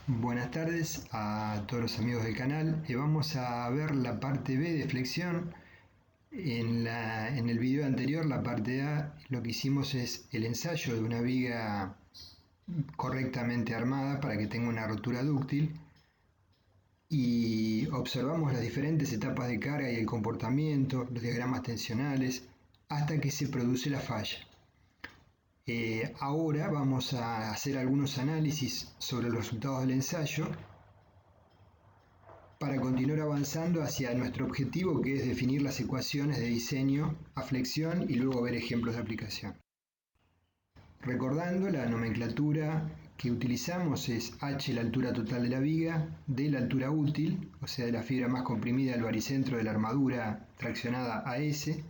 Buenas tardes a todos los amigos del canal. Vamos a ver la parte B de flexión. En el video anterior, la parte A, lo que hicimos es el ensayo de una viga correctamente armada para que tenga una rotura dúctil y observamos las diferentes etapas de carga y el comportamiento, los diagramas tensionales, hasta que se produce la falla. Ahora vamos a hacer algunos análisis sobre los resultados del ensayo para continuar avanzando hacia nuestro objetivo, que es definir las ecuaciones de diseño a flexión y luego ver ejemplos de aplicación. Recordando, la nomenclatura que utilizamos es H, la altura total de la viga, D, la altura útil, o sea, de la fibra más comprimida del baricentro de la armadura traccionada a S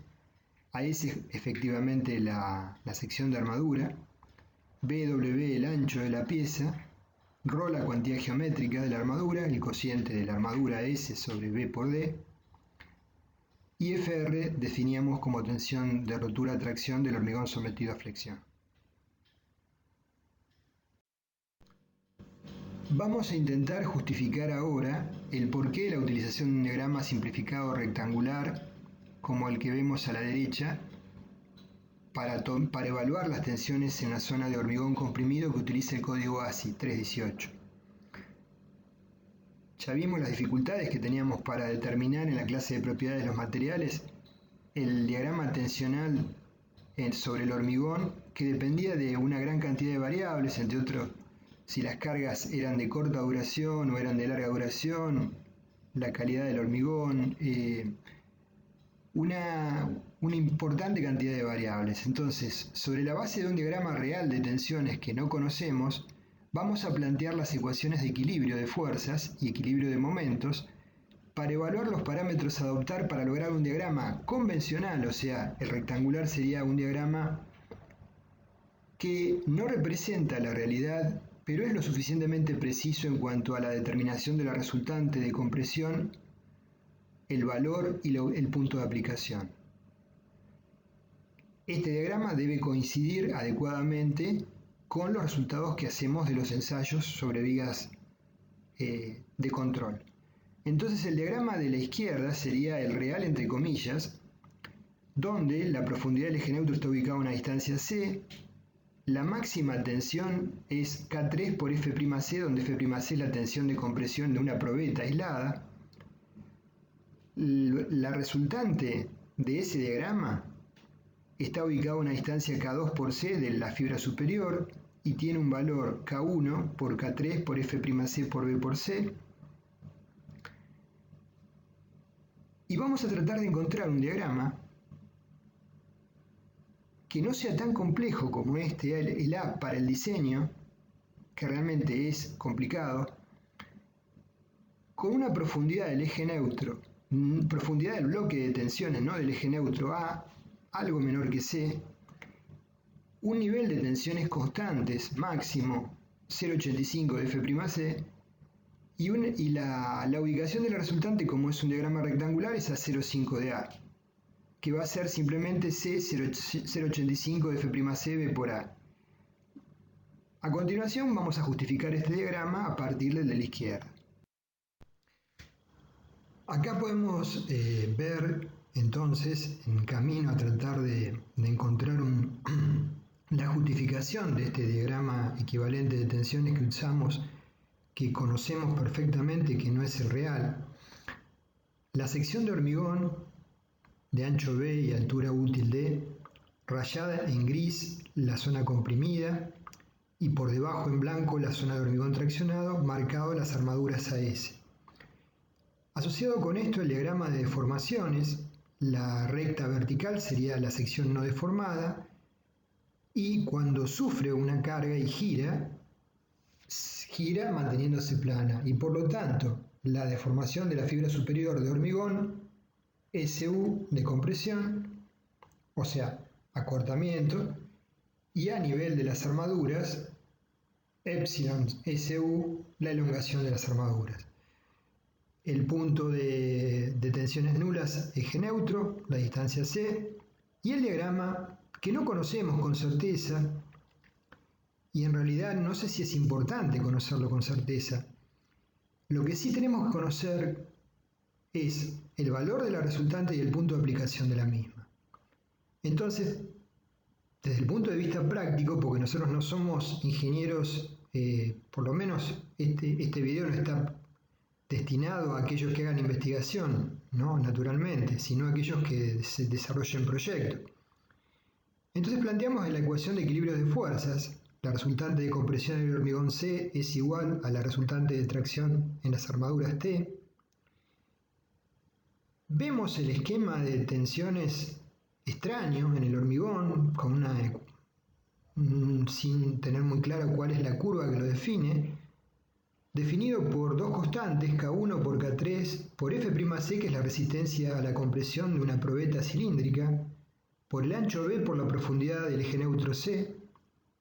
efectivamente la sección de armadura, BW, el ancho de la pieza, Rho, la cuantía geométrica de la armadura, el cociente de la armadura S sobre B por D, y FR definíamos como tensión de rotura-tracción del hormigón sometido a flexión. Vamos a intentar justificar ahora el porqué de la utilización de un diagrama simplificado rectangular como el que vemos a la derecha para evaluar las tensiones en la zona de hormigón comprimido que utiliza el código ASI 318. Ya vimos las dificultades que teníamos para determinar en la clase de propiedades de los materiales el diagrama tensional sobre el hormigón, que dependía de una gran cantidad de variables, entre otros si las cargas eran de corta duración o eran de larga duración, la calidad del hormigón, una importante cantidad de variables. Entonces, sobre la base de un diagrama real de tensiones que no conocemos, vamos a plantear las ecuaciones de equilibrio de fuerzas y equilibrio de momentos para evaluar los parámetros a adoptar para lograr un diagrama convencional, o sea, el rectangular sería un diagrama que no representa la realidad, pero es lo suficientemente preciso en cuanto a la determinación de la resultante de compresión, el valor y el punto de aplicación. Este diagrama debe coincidir adecuadamente con los resultados que hacemos de los ensayos sobre vigas de control. Entonces el diagrama de la izquierda sería el real entre comillas, donde la profundidad del eje neutro está ubicada a una distancia C, la máxima tensión es K3 por F'C, donde F'C es la tensión de compresión de una probeta aislada. La resultante de ese diagrama está ubicada a una distancia K2 por C de la fibra superior y tiene un valor K1 por K3 por F'C por B por C. Y vamos a tratar de encontrar un diagrama que no sea tan complejo como el A para el diseño, que realmente es complicado, con una profundidad del eje neutro, profundidad del bloque de tensiones, no del eje neutro A, algo menor que C, un nivel de tensiones constantes máximo 0,85 de F'C y la ubicación de la resultante, como es un diagrama rectangular, es a 0,5 de A, que va a ser simplemente C 0,85 de F'C B por A. A continuación vamos a justificar este diagrama a partir del de la izquierda. Acá podemos ver entonces, en camino a tratar de encontrar la justificación de este diagrama equivalente de tensiones que usamos, que conocemos perfectamente que no es el real, la sección de hormigón de ancho B y altura útil D, rayada en gris la zona comprimida y por debajo en blanco la zona de hormigón traccionado, marcado las armaduras AS. Asociado con esto el diagrama de deformaciones, la recta vertical sería la sección no deformada y cuando sufre una carga y gira manteniéndose plana y por lo tanto la deformación de la fibra superior de hormigón SU de compresión, o sea, acortamiento, y a nivel de las armaduras epsilon SU, la elongación de las armaduras. El punto de tensiones nulas, eje neutro, la distancia C, y el diagrama que no conocemos con certeza y en realidad no sé si es importante conocerlo con certeza. Lo que sí tenemos que conocer es el valor de la resultante y el punto de aplicación de la misma. Entonces, desde el punto de vista práctico, porque nosotros no somos ingenieros, por lo menos este video no está destinado a aquellos que hagan investigación, ¿no? Naturalmente, sino a aquellos que se desarrollen proyectos. Entonces planteamos en la ecuación de equilibrio de fuerzas, la resultante de compresión en el hormigón C es igual a la resultante de tracción en las armaduras T. Vemos el esquema de tensiones extraño en el hormigón, sin tener muy claro cuál es la curva que lo define, definido por dos constantes, K1 por K3 por F'C, que es la resistencia a la compresión de una probeta cilíndrica, por el ancho B por la profundidad del eje neutro C,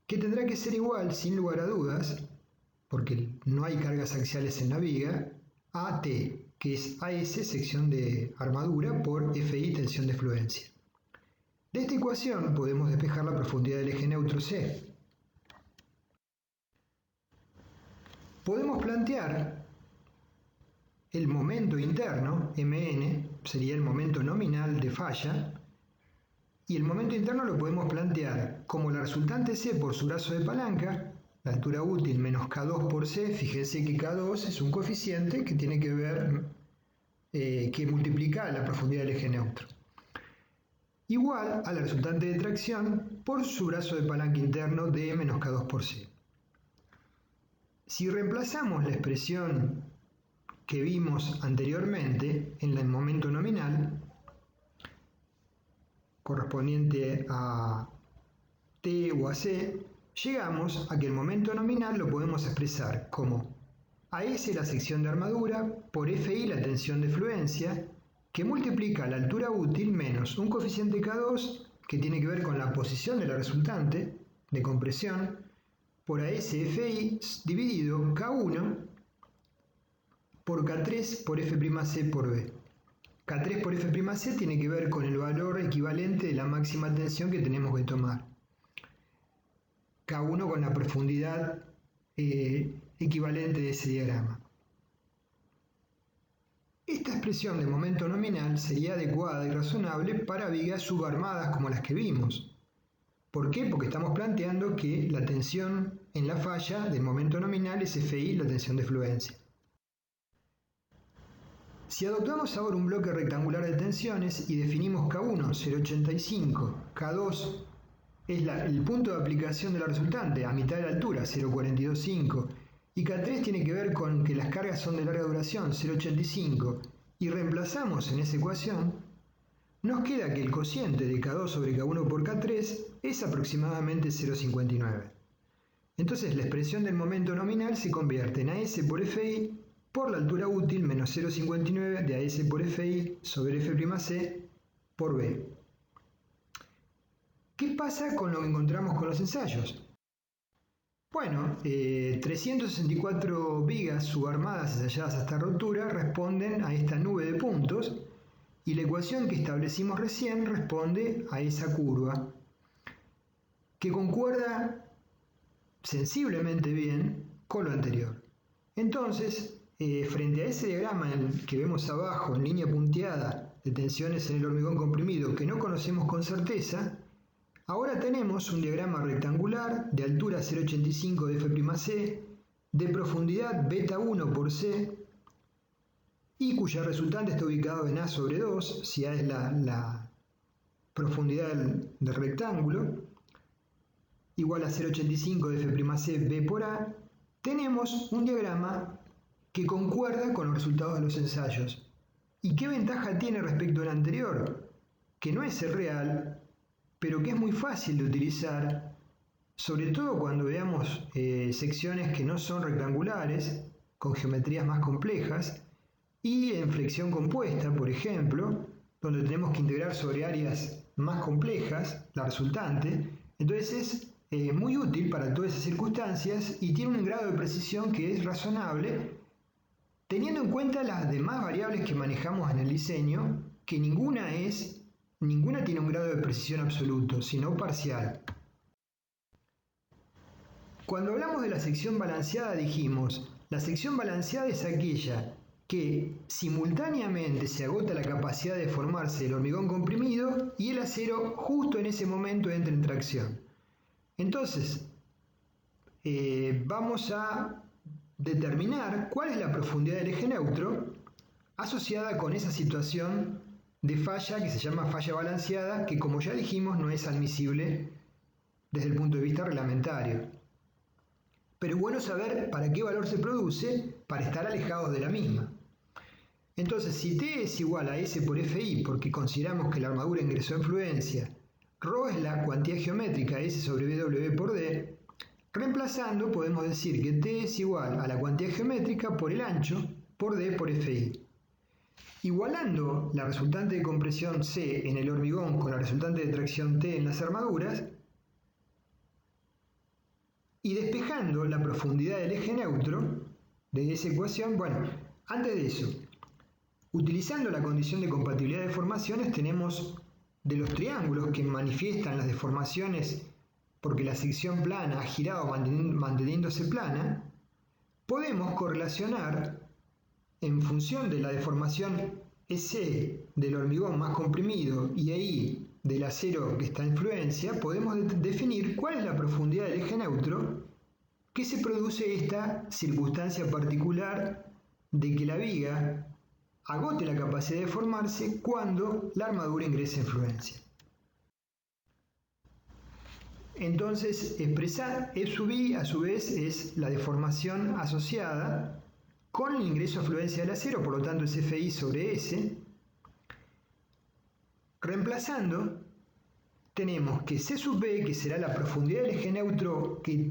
que tendrá que ser igual, sin lugar a dudas, porque no hay cargas axiales en la viga, a T, que es AS, sección de armadura, por FI, tensión de fluencia. De esta ecuación podemos despejar la profundidad del eje neutro C. Podemos plantear el momento interno, Mn, sería el momento nominal de falla, y el momento interno lo podemos plantear como la resultante C por su brazo de palanca, la altura útil menos K2 por C. Fíjense que K2 es un coeficiente que tiene que ver, que multiplica la profundidad del eje neutro, igual a la resultante de tracción por su brazo de palanca interno D menos K2 por C. Si reemplazamos la expresión que vimos anteriormente en el momento nominal, correspondiente a T o a C, llegamos a que el momento nominal lo podemos expresar como AS, la sección de armadura, por FI, la tensión de fluencia, que multiplica la altura útil menos un coeficiente K2 que tiene que ver con la posición de la resultante de compresión, por ASFI dividido K1 por K3 por F'C por B. K3 por F'C tiene que ver con el valor equivalente de la máxima tensión que tenemos que tomar. K1 con la profundidad equivalente de ese diagrama. Esta expresión de momento nominal sería adecuada y razonable para vigas subarmadas como las que vimos. ¿Por qué? Porque estamos planteando que la tensión en la falla del momento nominal es FI, la tensión de fluencia. Si adoptamos ahora un bloque rectangular de tensiones y definimos K1 0,85, K2 es el punto de aplicación de la resultante a mitad de la altura 0,425 y K3 tiene que ver con que las cargas son de larga duración 0,85 y reemplazamos en esa ecuación, nos queda que el cociente de K2 sobre K1 por K3 es aproximadamente 0,59. Entonces la expresión del momento nominal se convierte en AS por FI por la altura útil menos 0,59 de AS por FI sobre F'C por B. ¿Qué pasa con lo que encontramos con los ensayos? Bueno, 364 vigas subarmadas ensayadas hasta rotura responden a esta nube de puntos y la ecuación que establecimos recién responde a esa curva que concuerda sensiblemente bien con lo anterior. Entonces, frente a ese diagrama que vemos abajo en línea punteada de tensiones en el hormigón comprimido que no conocemos con certeza, ahora tenemos un diagrama rectangular de altura 0,85 de F'C, de profundidad beta 1 por C, y cuya resultante está ubicado en A sobre 2, si A es la profundidad del rectángulo, igual a 0,85 de F'C B por A. Tenemos un diagrama que concuerda con los resultados de los ensayos. ¿Y qué ventaja tiene respecto al anterior? Que no es el real, pero que es muy fácil de utilizar, sobre todo cuando veamos secciones que no son rectangulares, con geometrías más complejas, y en flexión compuesta, por ejemplo, donde tenemos que integrar sobre áreas más complejas la resultante. Entonces es muy útil para todas esas circunstancias y tiene un grado de precisión que es razonable, teniendo en cuenta las demás variables que manejamos en el diseño, que ninguna tiene un grado de precisión absoluto, sino parcial. Cuando hablamos de la sección balanceada dijimos, la sección balanceada es aquella que simultáneamente se agota la capacidad de formarse el hormigón comprimido y el acero justo en ese momento entra en tracción. Entonces, vamos a determinar cuál es la profundidad del eje neutro asociada con esa situación de falla que se llama falla balanceada, que como ya dijimos no es admisible desde el punto de vista reglamentario. Pero es bueno saber para qué valor se produce para estar alejados de la misma. Entonces, si T es igual a S por Fi, porque consideramos que la armadura ingresó en fluencia, ρ es la cuantía geométrica S sobre W por D, reemplazando podemos decir que T es igual a la cuantía geométrica por el ancho por D por Fi. Igualando la resultante de compresión C en el hormigón con la resultante de tracción T en las armaduras, y despejando la profundidad del eje neutro de esa ecuación, antes de eso, utilizando la condición de compatibilidad de deformaciones, tenemos de los triángulos que manifiestan las deformaciones porque la sección plana ha girado manteniéndose plana, podemos correlacionar en función de la deformación EC del hormigón más comprimido y EI del acero que está en fluencia, podemos definir cuál es la profundidad del eje neutro que se produce esta circunstancia particular de que la viga agote la capacidad de formarse cuando la armadura ingresa en fluencia. Entonces, expresar E sub I a su vez es la deformación asociada con el ingreso a fluencia del acero, por lo tanto es Fi sobre S. Reemplazando, tenemos que C sub B, que será la profundidad del eje neutro que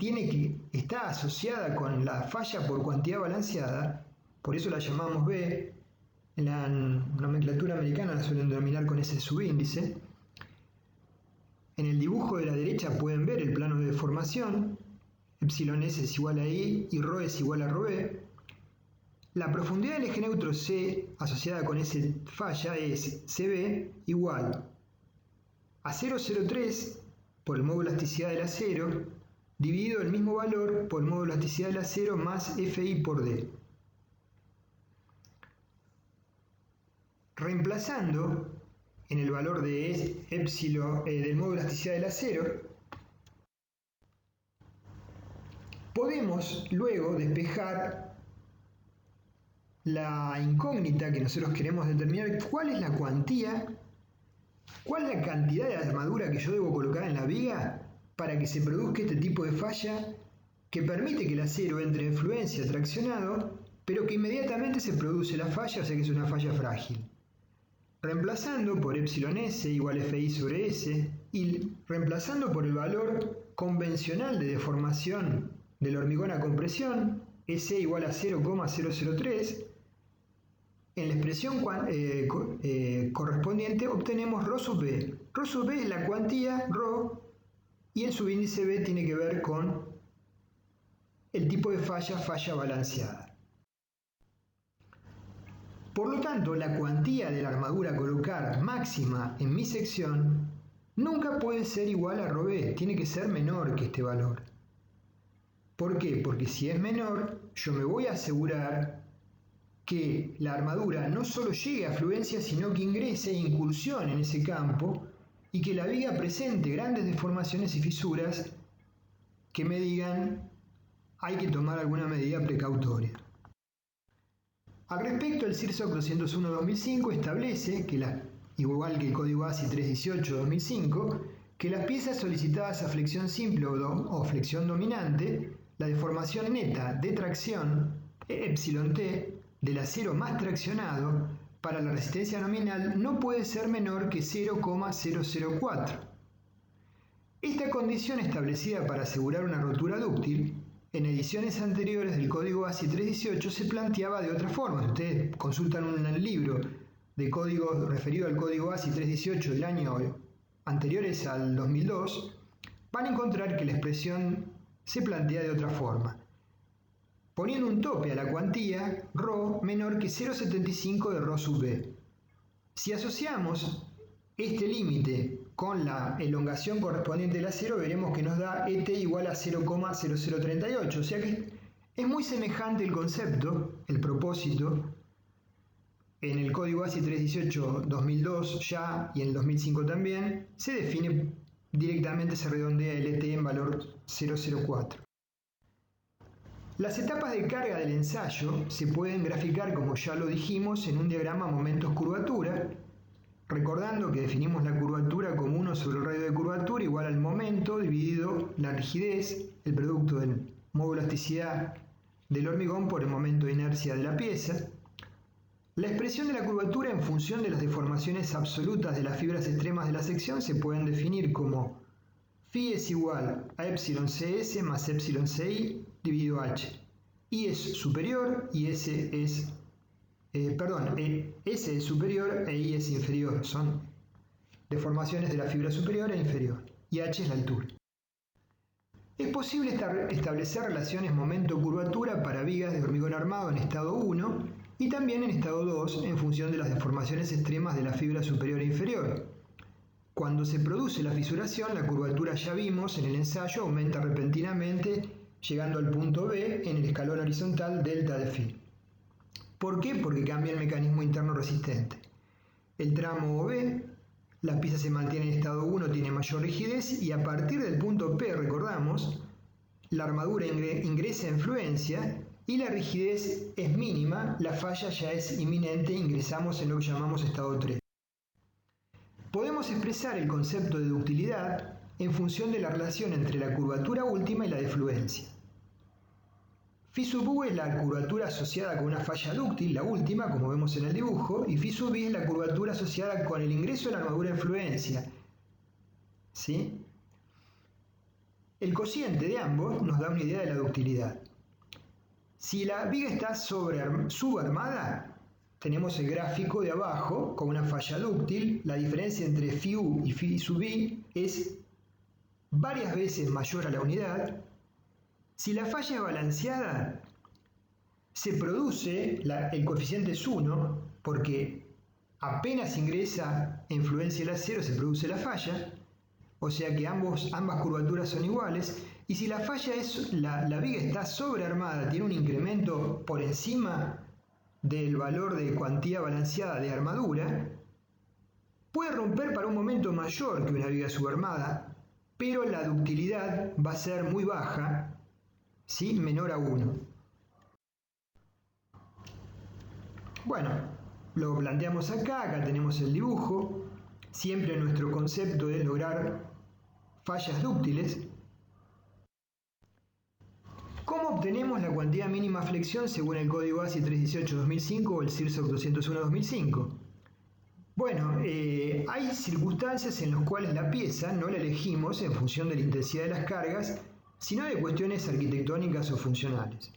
está asociada con la falla por cuantía balanceada, por eso la llamamos B. En la nomenclatura americana la suelen denominar con ese subíndice. En el dibujo de la derecha pueden ver el plano de deformación, epsilon S es igual a I y ρ es igual a ρb. La profundidad del eje neutro C asociada con esa falla es CB igual a 0,03 por el módulo de elasticidad del acero dividido el mismo valor por el módulo de elasticidad del acero más Fi por D. Reemplazando en el valor de epsilon del módulo de elasticidad del acero, podemos luego despejar la incógnita que nosotros queremos determinar, cuál es la cuantía, cuál es la cantidad de armadura que yo debo colocar en la viga para que se produzca este tipo de falla que permite que el acero entre en fluencia traccionado, pero que inmediatamente se produce la falla, o sea que es una falla frágil. Reemplazando por epsilon S igual a Fi sobre S y reemplazando por el valor convencional de deformación del hormigón a compresión, S igual a 0,003, en la expresión correspondiente obtenemos ρ sub B. ρ sub B es la cuantía ρ y el subíndice B tiene que ver con el tipo de falla balanceada. Por lo tanto, la cuantía de la armadura a colocar máxima en mi sección nunca puede ser igual a ρb, tiene que ser menor que este valor. ¿Por qué? Porque si es menor, yo me voy a asegurar que la armadura no solo llegue a fluencia, sino que ingrese e incursione en ese campo y que la viga presente grandes deformaciones y fisuras que me digan hay que tomar alguna medida precautoria. Al respecto, el CIRSOC 201-2005 establece, igual que el Código ASI 318-2005, que las piezas solicitadas a flexión simple o flexión dominante, la deformación neta de tracción, epsilon T, del acero más traccionado, para la resistencia nominal no puede ser menor que 0,004. Esta condición establecida para asegurar una rotura dúctil, en ediciones anteriores del Código ASI 318 se planteaba de otra forma. Si ustedes consultan un libro de código referido al Código ASI 318 del año anteriores al 2002, van a encontrar que la expresión se plantea de otra forma, poniendo un tope a la cuantía ρ menor que 0,75 de ρ sub B. Si asociamos este límite con la elongación correspondiente del acero veremos que nos da ET igual a 0,0038, o sea que es muy semejante el concepto, el propósito. En el código ASI 318-2002 ya y en el 2005 también se define directamente, se redondea el ET en valor 0,04. Las etapas de carga del ensayo se pueden graficar, como ya lo dijimos, en un diagrama momentos-curvatura, recordando que definimos la curvatura como 1 sobre el radio de curvatura igual al momento dividido la rigidez, el producto del módulo elasticidad del hormigón por el momento de inercia de la pieza. La expresión de la curvatura en función de las deformaciones absolutas de las fibras extremas de la sección se pueden definir como phi es igual a epsilon cs más epsilon ci dividido h. I es superior y S es superior e I es inferior. Son deformaciones de la fibra superior e inferior. Y h es la altura. Es posible establecer relaciones momento-curvatura para vigas de hormigón armado en estado 1 y también en estado 2 en función de las deformaciones extremas de la fibra superior e inferior. Cuando se produce la fisuración, la curvatura, ya vimos en el ensayo, aumenta repentinamente llegando al punto B en el escalón horizontal delta de phi. ¿Por qué? Porque cambia el mecanismo interno resistente. El tramo B, la pieza se mantiene en estado 1, tiene mayor rigidez y a partir del punto P, recordamos, la armadura ingresa en fluencia y la rigidez es mínima, la falla ya es inminente, ingresamos en lo que llamamos estado 3. Podemos expresar el concepto de ductilidad en función de la relación entre la curvatura última y la de fluencia. Phi sub u es la curvatura asociada con una falla dúctil, la última, como vemos en el dibujo, y phi sub i es la curvatura asociada con el ingreso de la armadura en fluencia. ¿Sí? El cociente de ambos nos da una idea de la ductilidad. Si la viga está subarmada, tenemos el gráfico de abajo con una falla dúctil. La diferencia entre phi u y phi sub i es varias veces mayor a la unidad. Si la falla es balanceada, se produce, el coeficiente es 1, porque apenas ingresa en fluencia el acero se produce la falla, o sea que ambas curvaturas son iguales, y si la falla la viga está sobrearmada, tiene un incremento por encima del valor de cuantía balanceada de armadura, puede romper para un momento mayor que una viga subarmada, pero la ductilidad va a ser muy baja, ¿sí? Menor a 1. Bueno, lo planteamos acá tenemos el dibujo. Siempre nuestro concepto es lograr fallas dúctiles. ¿Cómo obtenemos la cuantía mínima flexión según el código ASI 318-2005 o el CIRSOC 201-2005? Bueno, hay circunstancias en las cuales la pieza no la elegimos en función de la intensidad de las cargas, sino de cuestiones arquitectónicas o funcionales.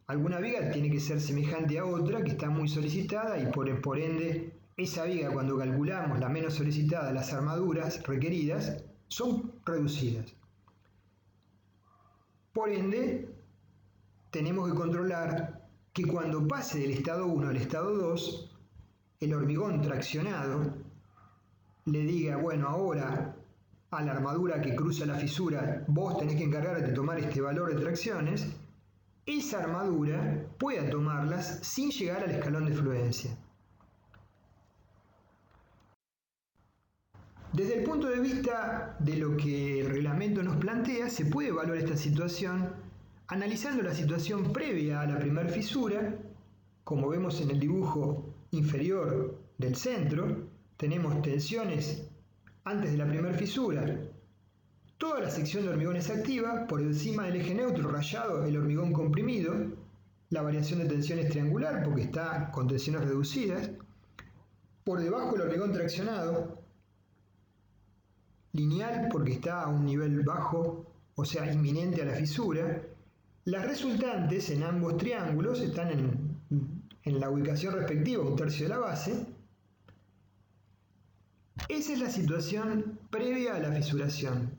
Alguna viga tiene que ser semejante a otra que está muy solicitada y por ende esa viga, cuando calculamos la menos solicitada, las armaduras requeridas son reducidas. Por ende, tenemos que controlar que cuando pase del estado 1 al estado 2, el hormigón traccionado le diga, bueno, ahora a la armadura que cruza la fisura, vos tenés que encargarte de tomar este valor de tracciones, esa armadura pueda tomarlas sin llegar al escalón de fluencia. Desde el punto de vista de lo que el reglamento nos plantea, se puede evaluar esta situación analizando la situación previa a la primera fisura. Como vemos en el dibujo inferior del centro, tenemos tensiones antes de la primera fisura. Toda la sección de hormigón es activa, por encima del eje neutro rayado el hormigón comprimido, la variación de tensión es triangular porque está con tensiones reducidas, por debajo el hormigón traccionado, lineal porque está a un nivel bajo, o sea, inminente a la fisura. Las resultantes en ambos triángulos están en la ubicación respectiva, un tercio de la base. Esa es la situación previa a la fisuración.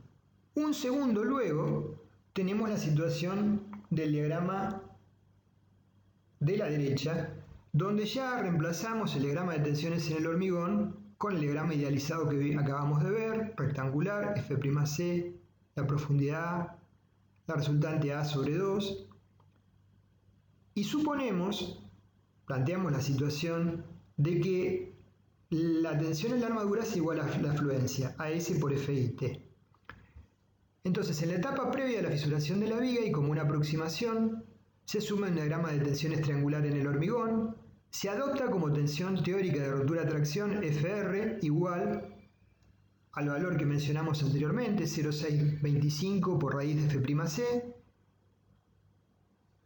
Un segundo luego tenemos la situación del diagrama de la derecha, donde ya reemplazamos el diagrama de tensiones en el hormigón con el diagrama idealizado que acabamos de ver, rectangular, F'C, la profundidad A, la resultante A sobre 2, y planteamos la situación de que la tensión en la armadura es igual a la afluencia, AS por FIT. Entonces, en la etapa previa a la fisuración de la viga y como una aproximación, se suma un diagrama de tensiones triangular en el hormigón, se adopta como tensión teórica de rotura-tracción FR igual al valor que mencionamos anteriormente, 0,625 por raíz de F'C.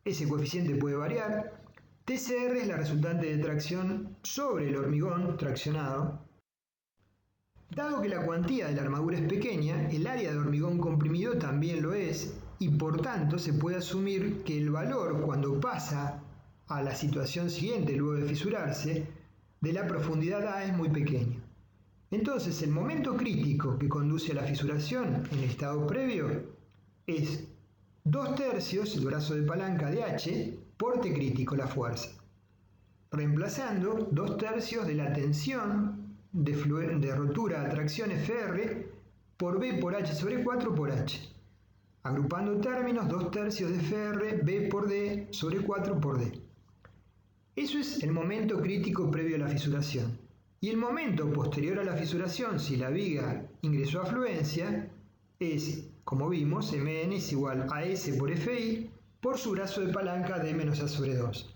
Ese coeficiente puede variar. TCR es la resultante de tracción sobre el hormigón traccionado. Dado que la cuantía de la armadura es pequeña, el área de hormigón comprimido también lo es, y por tanto se puede asumir que el valor cuando pasa a la situación siguiente luego de fisurarse, de la profundidad A es muy pequeño. Entonces el momento crítico que conduce a la fisuración en el estado previo es 2/3 el brazo de palanca de H por T crítico, la fuerza, reemplazando 2/3 de la tensión de rotura a tracción FR por B por H sobre 4 por H. Agrupando términos, 2/3 de FR, B por D sobre 4 por D. Eso es el momento crítico previo a la fisuración. Y el momento posterior a la fisuración, si la viga ingresó a afluencia, es, como vimos, Mn es igual a S por Fi por su brazo de palanca D menos A sobre 2.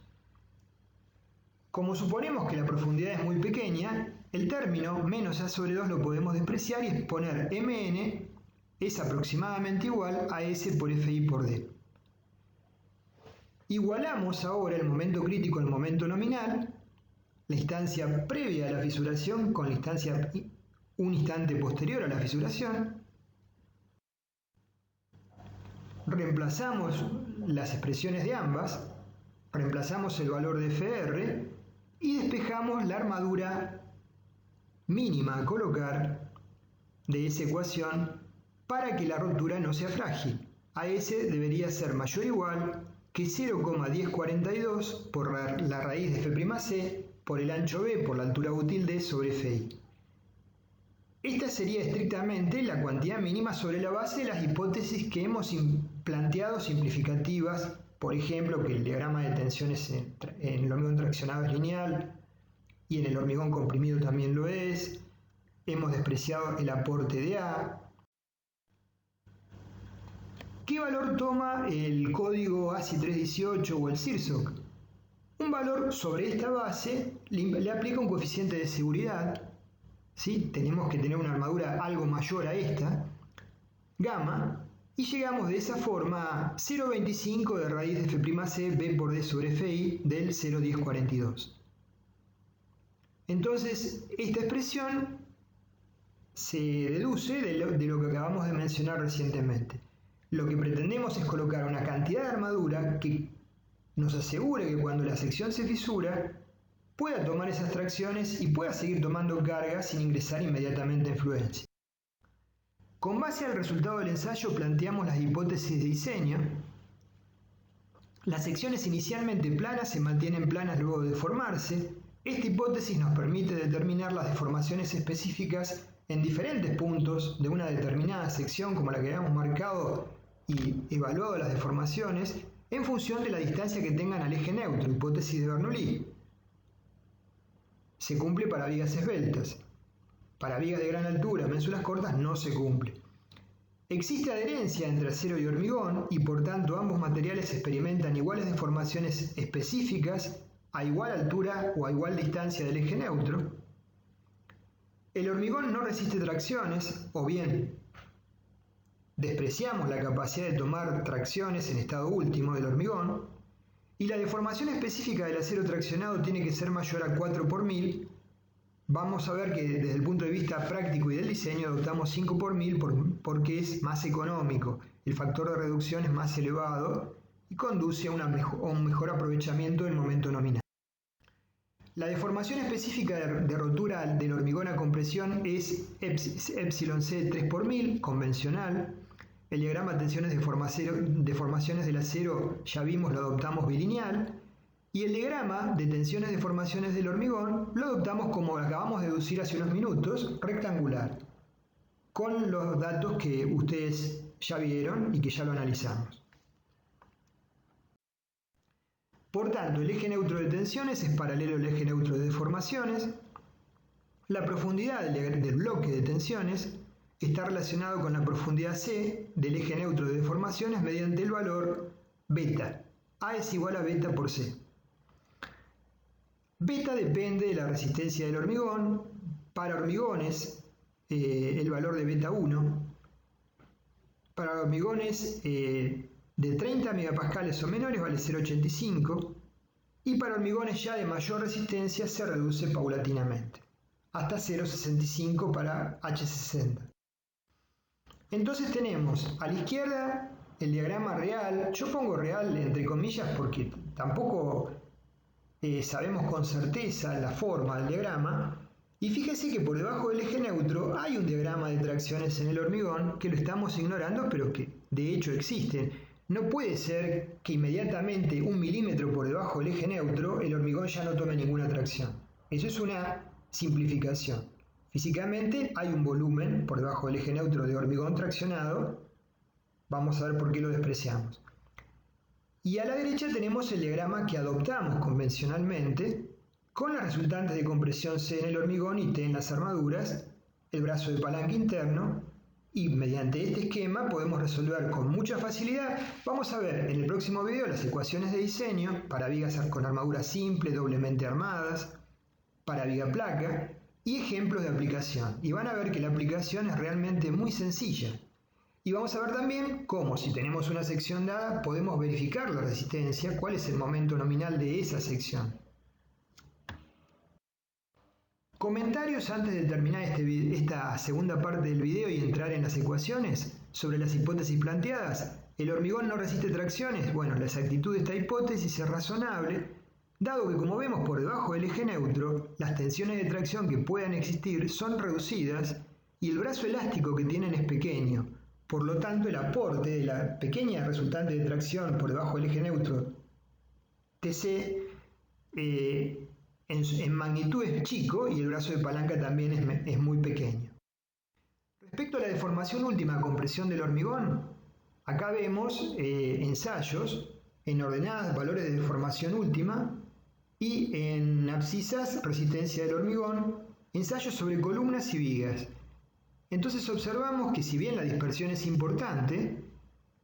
Como suponemos que la profundidad es muy pequeña, el término menos A sobre 2 lo podemos despreciar y exponer Mn es aproximadamente igual a S por Fi por D. Igualamos ahora el momento crítico al momento nominal, la instancia previa a la fisuración con la instancia un instante posterior a la fisuración. Reemplazamos las expresiones de ambas, reemplazamos el valor de Fr y despejamos la armadura mínima a colocar de esa ecuación para que la rotura no sea frágil. AS debería ser mayor o igual que 0,1042 por la raíz de F'C por el ancho B por la altura útil D sobre Fi. Esta sería estrictamente la cantidad mínima sobre la base de las hipótesis que hemos planteado simplificativas, por ejemplo, que el diagrama de tensiones en el hormigón traccionado es lineal y en el hormigón comprimido también lo es. Hemos despreciado el aporte de A. ¿Qué valor toma el código ASI 318 o el CIRSOC? Un valor sobre esta base le aplica un coeficiente de seguridad, ¿sí? Tenemos que tener una armadura algo mayor a esta, gamma, y llegamos de esa forma a 0,25 de raíz de F'C B por D sobre Fi del 0,1042. Entonces, esta expresión se deduce de lo que acabamos de mencionar recientemente. Lo que pretendemos es colocar una cantidad de armadura que nos asegure que cuando la sección se fisura pueda tomar esas tracciones y pueda seguir tomando carga sin ingresar inmediatamente en fluencia. Con base al resultado del ensayo planteamos las hipótesis de diseño. Las secciones inicialmente planas se mantienen planas luego de deformarse. Esta hipótesis nos permite determinar las deformaciones específicas en diferentes puntos de una determinada sección como la que habíamos marcado y evaluado las deformaciones en función de la distancia que tengan al eje neutro, hipótesis de Bernoulli. Se cumple para vigas esbeltas. Para vigas de gran altura, ménsulas cortas, no se cumple. Existe adherencia entre acero y hormigón y por tanto ambos materiales experimentan iguales deformaciones específicas a igual altura o a igual distancia del eje neutro. El hormigón no resiste tracciones, o bien despreciamos la capacidad de tomar tracciones en estado último del hormigón, y la deformación específica del acero traccionado tiene que ser mayor a 4 por 1000. Vamos a ver que desde el punto de vista práctico y del diseño adoptamos 5 por 1000 porque es más económico, el factor de reducción es más elevado y conduce a un mejor aprovechamiento del momento nominal. La deformación específica de rotura del hormigón a compresión es εc 3 por 1000, convencional. El diagrama de tensiones deformaciones del acero, ya vimos, lo adoptamos bilineal. Y el diagrama de tensiones de deformaciones del hormigón lo adoptamos como acabamos de deducir hace unos minutos, rectangular, con los datos que ustedes ya vieron y que ya lo analizamos. Por tanto, el eje neutro de tensiones es paralelo al eje neutro de deformaciones. La profundidad del bloque de tensiones está relacionado con la profundidad C del eje neutro de deformaciones mediante el valor beta. A es igual a beta por C. Beta depende de la resistencia del hormigón. Para hormigones, el valor de beta 1. Para hormigones de 30 megapascales o menores vale 0,85 y para hormigones ya de mayor resistencia se reduce paulatinamente hasta 0,65 para H60. Entonces tenemos a la izquierda el diagrama real. Yo pongo real entre comillas porque tampoco sabemos con certeza la forma del diagrama. Y fíjese que por debajo del eje neutro hay un diagrama de tracciones en el hormigón que lo estamos ignorando, pero que de hecho existen. No puede ser que inmediatamente 1 milímetro por debajo del eje neutro el hormigón ya no tome ninguna tracción. Eso es una simplificación. Físicamente hay un volumen por debajo del eje neutro de hormigón traccionado. Vamos a ver por qué lo despreciamos. Y a la derecha tenemos el diagrama que adoptamos convencionalmente, con las resultantes de compresión C en el hormigón y T en las armaduras, el brazo de palanca interno, y mediante este esquema podemos resolver con mucha facilidad. Vamos a ver en el próximo video las ecuaciones de diseño para vigas con armadura simple, doblemente armadas, para viga placa, y ejemplos de aplicación. Y van a ver que la aplicación es realmente muy sencilla. Y vamos a ver también cómo, si tenemos una sección dada, podemos verificar la resistencia, cuál es el momento nominal de esa sección. Comentarios antes de terminar esta segunda parte del video y entrar en las ecuaciones sobre las hipótesis planteadas. ¿El hormigón no resiste tracciones? Bueno, la exactitud de esta hipótesis es razonable, dado que como vemos por debajo del eje neutro, las tensiones de tracción que puedan existir son reducidas y el brazo elástico que tienen es pequeño. Por lo tanto, el aporte de la pequeña resultante de tracción por debajo del eje neutro, TC, en magnitud es chico y el brazo de palanca también es muy pequeño. Respecto a la deformación última, compresión del hormigón, acá vemos ensayos en ordenadas valores de deformación última y en abscisas resistencia del hormigón, ensayos sobre columnas y vigas. Entonces observamos que si bien la dispersión es importante,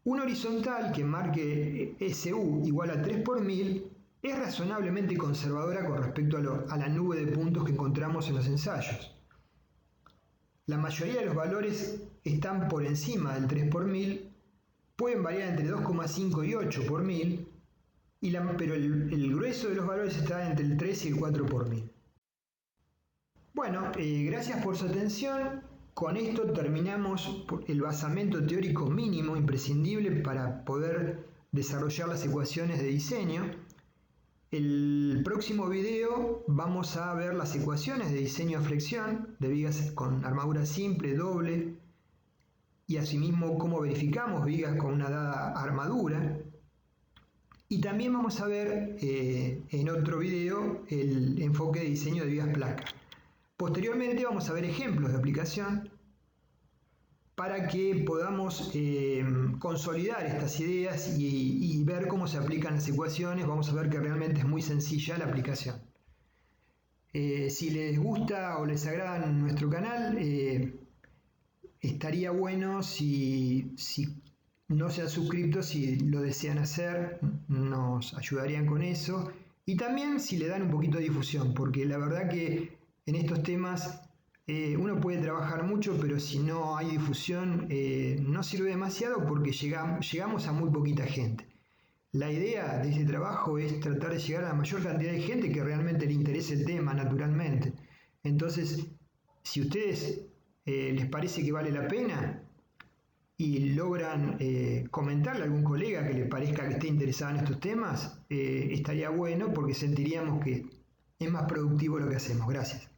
una horizontal que marque SU igual a 3 por 1000 es razonablemente conservadora con respecto a la nube de puntos que encontramos en los ensayos. La mayoría de los valores están por encima del 3 por 1000, pueden variar entre 2,5 y 8 por 1000, pero el grueso de los valores está entre el 3 y el 4 por 1000. Bueno, gracias por su atención. Con esto terminamos el basamento teórico mínimo imprescindible para poder desarrollar las ecuaciones de diseño. El próximo video vamos a ver las ecuaciones de diseño de flexión de vigas con armadura simple, doble y asimismo cómo verificamos vigas con una dada armadura. Y también vamos a ver en otro video el enfoque de diseño de vigas placa. Posteriormente vamos a ver ejemplos de aplicación para que podamos consolidar estas ideas y ver cómo se aplican las ecuaciones. Vamos a ver que realmente es muy sencilla la aplicación. Si les gusta o les agrada nuestro canal, estaría bueno si no se han suscrito, si lo desean hacer, nos ayudarían con eso. Y también si le dan un poquito de difusión, porque la verdad que en estos temas uno puede trabajar mucho, pero si no hay difusión no sirve demasiado porque llegamos a muy poquita gente. La idea de este trabajo es tratar de llegar a la mayor cantidad de gente que realmente le interese el tema naturalmente. Entonces, si a ustedes les parece que vale la pena y logran comentarle a algún colega que le parezca que esté interesado en estos temas, estaría bueno porque sentiríamos que es más productivo lo que hacemos. Gracias.